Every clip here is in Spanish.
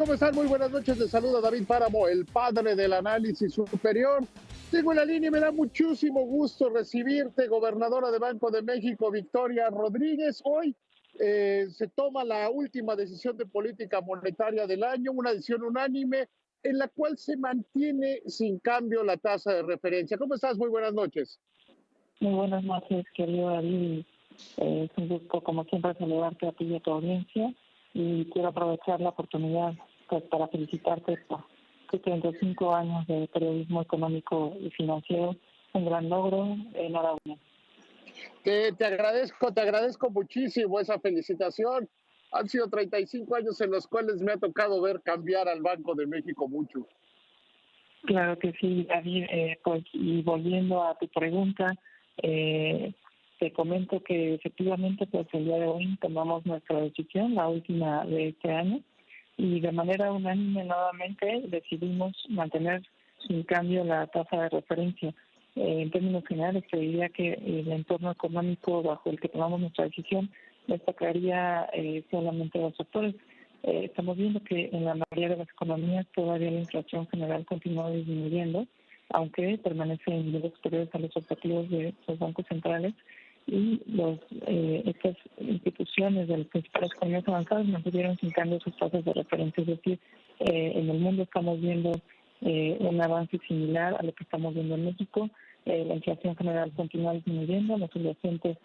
¿Cómo están? Muy buenas noches. Les saluda David Páramo, el padre del análisis superior. Tengo en la línea y me da muchísimo gusto recibirte, gobernadora de Banco de México, Victoria Rodríguez. Hoy se toma la última decisión de política monetaria del año, una decisión unánime en la cual se mantiene sin cambio la tasa de referencia. ¿Cómo estás? Muy buenas noches. Muy buenas noches, querido David. Es un gusto, como siempre, saludarte a ti y a tu audiencia. Y quiero aprovechar la oportunidad pues, para felicitarte por tus 35 años de periodismo económico y financiero. Un gran logro. Enhorabuena. Te agradezco muchísimo esa felicitación. Han sido 35 años en los cuales me ha tocado ver cambiar al Banco de México mucho. Claro que sí, David. Pues, y volviendo a tu pregunta, eh, te comento que efectivamente pues el día de hoy tomamos nuestra decisión, la última de este año, y de manera unánime nuevamente decidimos mantener sin cambio la tasa de referencia. En términos generales, te diría que el entorno económico bajo el que tomamos nuestra decisión destacaría solamente dos factores. Estamos viendo que en la mayoría de las economías todavía la inflación general continúa disminuyendo, aunque permanece en niveles superiores a los objetivos de los bancos centrales, y estas instituciones de las principales economías avanzadas mantuvieron sin cambio sus tasas de referencia. Es decir, en el mundo estamos viendo un avance similar a lo que estamos viendo en México. La inflación general continúa disminuyendo, la subyacente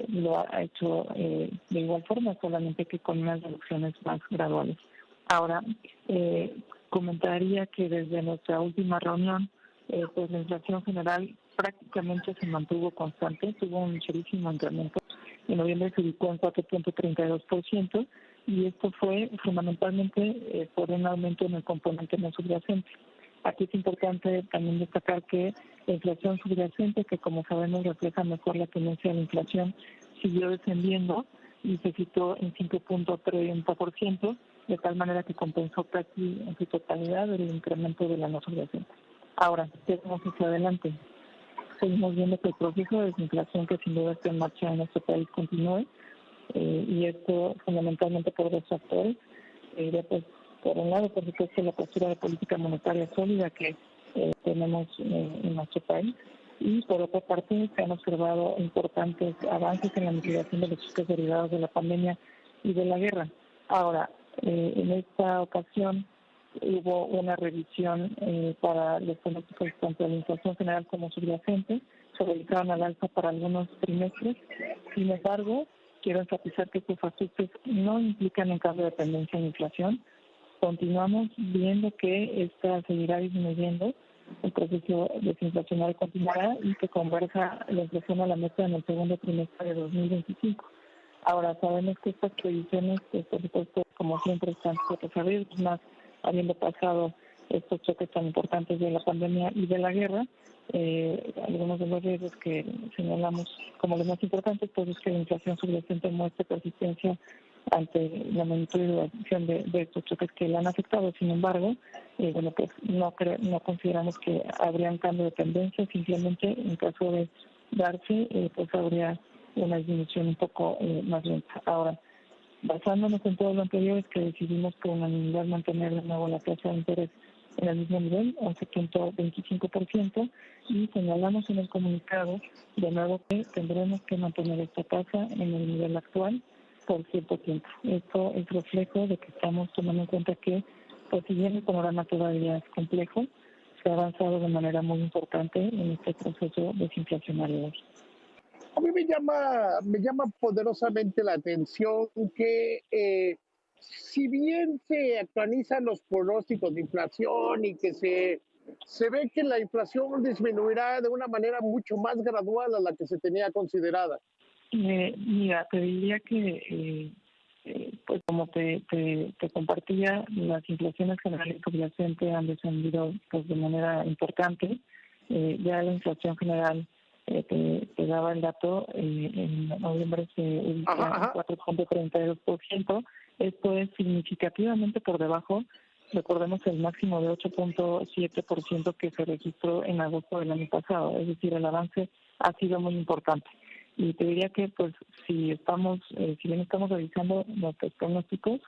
lo ha hecho de igual forma, solamente que con unas reducciones más graduales. Ahora, comentaría que desde nuestra última reunión, pues la inflación general prácticamente se mantuvo constante, tuvo un ligerísimo incremento. En noviembre se ubicó en 4.32%, y esto fue fundamentalmente por un aumento en el componente no subyacente. Aquí es importante también destacar que la inflación subyacente, que como sabemos refleja mejor la tendencia de la inflación, siguió descendiendo y se situó en 5.30%, de tal manera que compensó casi en su totalidad el incremento de la no subyacente. Ahora, ¿qué hacemos hacia adelante? Seguimos viendo que el proceso de desinflación que sin duda está en marcha en nuestro país continúe, y esto fundamentalmente por dos factores. Pues, por un lado, por supuesto, la postura de política monetaria sólida que tenemos en nuestro país, y por otra parte se han observado importantes avances en la mitigación de los choques derivados de la pandemia y de la guerra. Ahora, en esta ocasión hubo una revisión para los pronósticos tanto de la inflación general como subyacente, se realizaron al alza para algunos trimestres. Sin embargo, quiero enfatizar que estos ajustes no implican un cambio de tendencia en la inflación. Continuamos viendo que esta seguirá disminuyendo, el proceso desinflacionario continuará y que converja la inflación a la meta en el segundo trimestre de 2025. Ahora, sabemos que estas previsiones, pues, por supuesto, como siempre, están abiertas, más habiendo pasado estos choques tan importantes de la pandemia y de la guerra. Algunos de los riesgos que señalamos como los más importantes, pues es que la inflación subyacente muestre persistencia ante la magnitud y duración de estos choques que le han afectado. Sin embargo, pues no consideramos que habría un cambio de tendencia, simplemente en caso de darse, pues habría una disminución un poco más lenta. Ahora, basándonos en todo lo anterior, es que decidimos por unanimidad mantener de nuevo la tasa de interés en el mismo nivel, 11.25%, y señalamos en el comunicado de nuevo que tendremos que mantener esta tasa en el nivel actual por cierto tiempo. Esto es reflejo de que estamos tomando en cuenta que, pues, si bien el panorama todavía es complejo, se ha avanzado de manera muy importante en este proceso desinflacionario. A mí me llama poderosamente la atención que si bien se actualizan los pronósticos de inflación y que se ve que la inflación disminuirá de una manera mucho más gradual a la que se tenía considerada. Mira, te diría que, pues como te compartía, las inflaciones generales subyacentes han descendido pues de manera importante. Ya la inflación general, te daba el dato, en noviembre se Ajá, ubica en ajá. 4.32%. Esto es significativamente por debajo, recordemos, el máximo de 8.7% que se registró en agosto del año pasado. Es decir, el avance ha sido muy importante. Y te diría que, pues, si bien estamos revisando nuestros pronósticos,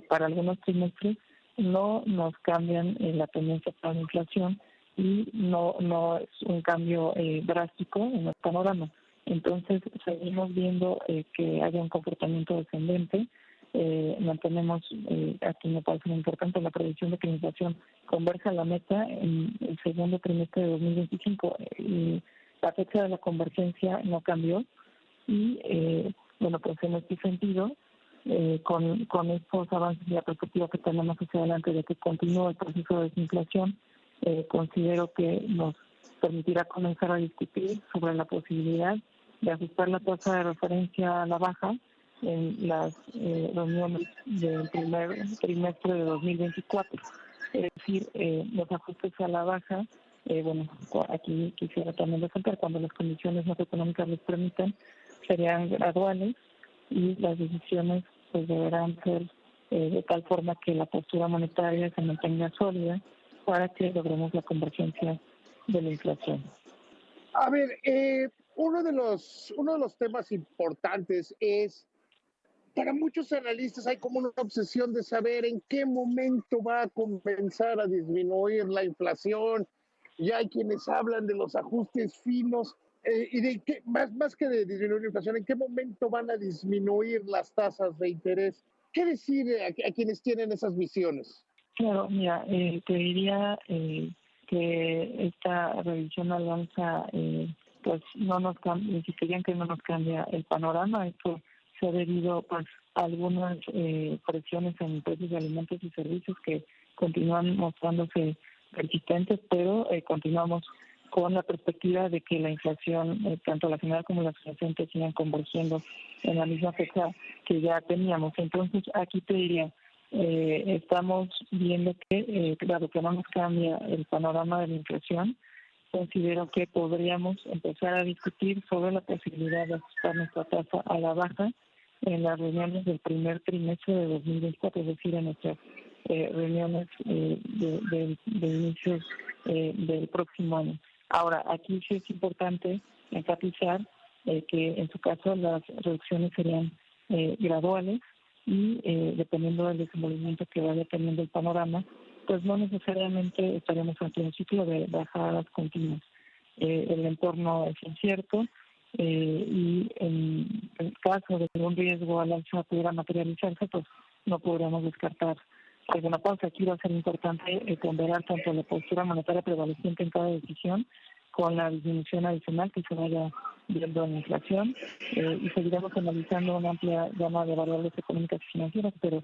para algunos trimestres no nos cambian la tendencia para la inflación y no es un cambio drástico en el panorama. Entonces, seguimos viendo que haya un comportamiento descendente. Mantenemos, aquí me parece muy importante, la previsión de que la inflación converja a la meta en el segundo trimestre de 2025. La fecha de la convergencia no cambió y, bueno, pues en este sentido, con estos avances y la perspectiva que tenemos hacia adelante de que continúe el proceso de desinflación, considero que nos permitirá comenzar a discutir sobre la posibilidad de ajustar la tasa de referencia a la baja en las reuniones del primer trimestre de 2024. Es decir, los ajustes a la baja, bueno, aquí quisiera también resaltar, cuando las condiciones macroeconómicas les permitan, serían graduales y las decisiones pues deberán ser de tal forma que la postura monetaria se mantenga sólida para que logremos la convergencia de la inflación. A ver, uno de los temas importantes es, para muchos analistas hay como una obsesión de saber en qué momento va a comenzar a disminuir la inflación. Ya hay quienes hablan de los ajustes finos y de qué, más que de disminuir la inflación, en qué momento van a disminuir las tasas de interés. ¿Qué decir a quienes tienen esas visiones? Claro, mira, te diría que esta revisión al alza pues no nos cambia, si querían que no nos cambia el panorama. Esto se ha debido pues a algunas presiones en precios de alimentos y servicios que continúan mostrándose persistentes, pero continuamos con la perspectiva de que la inflación, tanto la general como la subyacente, sigan convergiendo en la misma fecha que ya teníamos. Entonces, aquí te diría, estamos viendo que, claro, que no nos cambia el panorama de la inflación. Considero que podríamos empezar a discutir sobre la posibilidad de ajustar nuestra tasa a la baja en las reuniones del primer trimestre de 2024, es decir, en nuestras reuniones de inicios del próximo año. Ahora, aquí sí es importante enfatizar que en su caso las reducciones serían graduales y dependiendo del desenvolvimiento que vaya teniendo el panorama, pues no necesariamente estaremos ante un ciclo de bajadas continuas. El entorno es incierto y en el caso de que un riesgo al alza pudiera materializarse, pues no podríamos descartar alguna pausa. Aquí va a ser importante ponderar tanto la postura monetaria prevaleciente en cada decisión con la disminución adicional que se vaya viendo en la inflación y seguiremos analizando una amplia gama de variables económicas y financieras, pero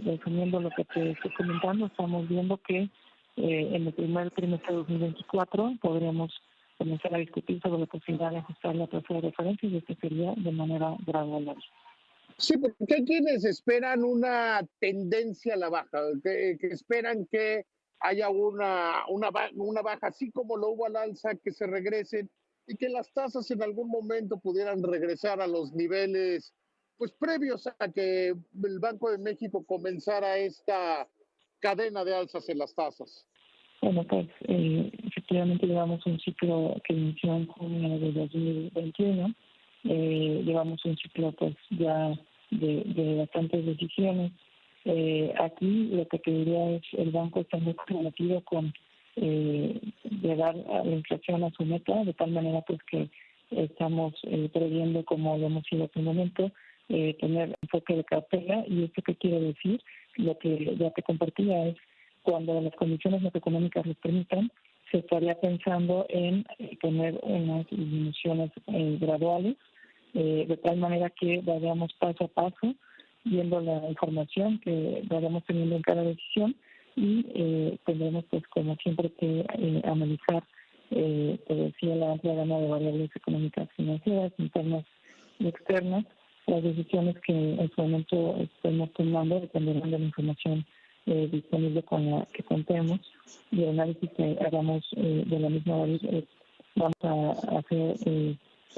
resumiendo lo que te estoy comentando, estamos viendo que en el primer trimestre de 2024 podríamos comenzar a discutir sobre la posibilidad de ajustar la tasa de referencia y esto sería de manera gradual. Sí, porque hay quienes esperan una tendencia a la baja, que esperan que haya una baja, así como lo hubo al alza, que se regresen y que las tasas en algún momento pudieran regresar a los niveles pues previos a que el Banco de México comenzara esta cadena de alzas en las tasas. Bueno, pues efectivamente llevamos un ciclo que inició en junio de 2021, llevamos un ciclo pues ya de bastantes decisiones. Aquí lo que te diría es el banco está muy comprometido con llevar a la inflación a su meta, de tal manera pues que estamos previendo, como lo hemos sido hace un momento, tener enfoque de cautela. ¿Y esto qué quiere decir? Lo que ya te compartía es cuando las condiciones macroeconómicas les permitan, se estaría pensando en tener unas disminuciones graduales, de tal manera que vayamos paso a paso, viendo la información que vayamos teniendo en cada decisión y tendremos, pues, como siempre, que analizar, te decía, la amplia gama de variables económicas, financieras, internas y externas. Las decisiones que en su momento estemos tomando dependerán de la información disponible con la que contemos y el análisis que hagamos de la misma variable vamos a hacer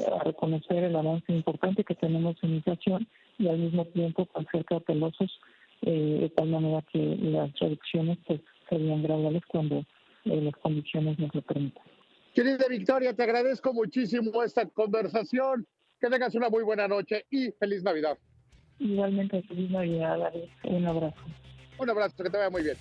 a reconocer el avance importante que tenemos en inflación y al mismo tiempo con ser cautelosos de tal manera que las reducciones pues serían graduales cuando las condiciones nos lo permitan. Querida Victoria, te agradezco muchísimo esta conversación. Que tengas una muy buena noche y feliz Navidad. Igualmente, feliz Navidad, David. Un abrazo. Un abrazo, que te vaya muy bien.